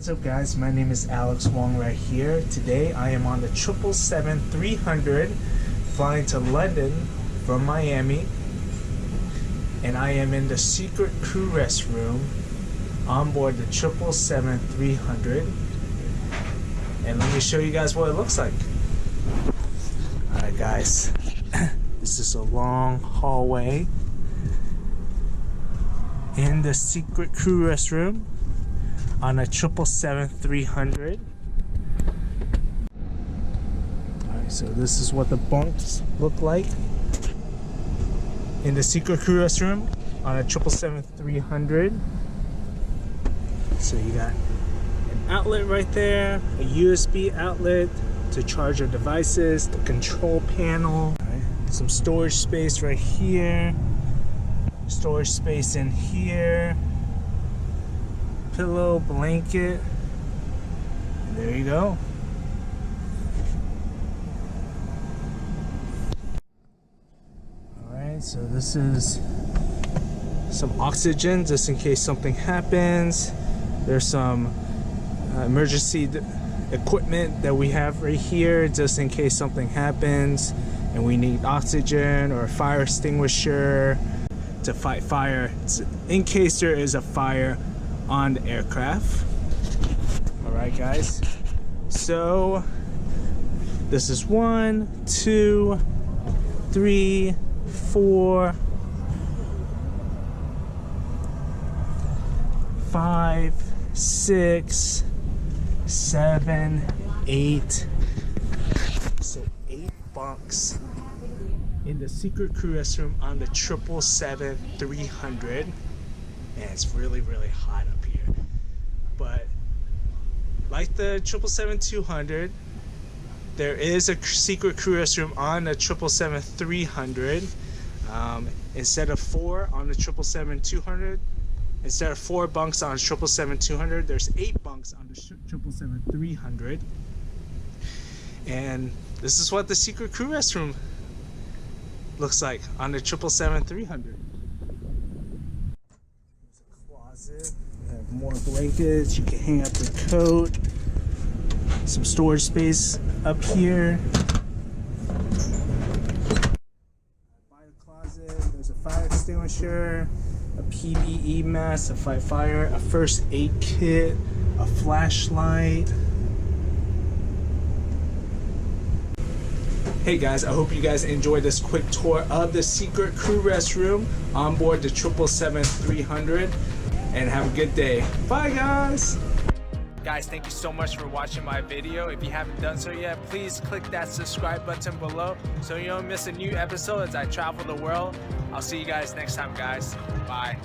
What's up guys, my name is Alex Wong right here. Today I am on the 777-300 flying to London from Miami, and I am in the secret crew restroom on board the 777-300, and let me show you guys what it looks like. Alright guys, this is a long hallway in the secret crew restroom on a 777-300. Alright, so this is what the bunks look like in the secret crew restroom on a 777-300. So you got an outlet right there, a USB outlet to charge your devices, the control panel, right, some storage space right here, storage space in here, pillow, blanket, and there you go. Alright, so this is some oxygen just in case something happens. There's some emergency equipment that we have right here just in case something happens and we need oxygen or a fire extinguisher to fight fire in case there is a fire on the aircraft. Alright guys, so this is 1, 2, 3, 4, 5, 6, 7, 8. So 8 bunks in the secret crew restroom on the 777-300, and it's really hot up here. But like the 777-200, there is a secret crew restroom on the 777-300. Instead of 4 on the 777-200, instead of 4 bunks on 777-200, there's 8 bunks on the 777-300. And this is what the secret crew restroom looks like on the 777-300. There's a closet. You have more blankets. You can hang up your coat. Some storage space up here. By the closet, there's a fire extinguisher, a PPE mask to fight fire, a first aid kit, a flashlight. Hey guys, I hope you guys enjoyed this quick tour of the secret crew restroom on board the 777-300, and have a good day. Bye guys! Guys, thank you so much for watching my video. If you haven't done so yet, please click that subscribe button below so you don't miss a new episode as I travel the world. I'll see you guys next time, guys. Bye.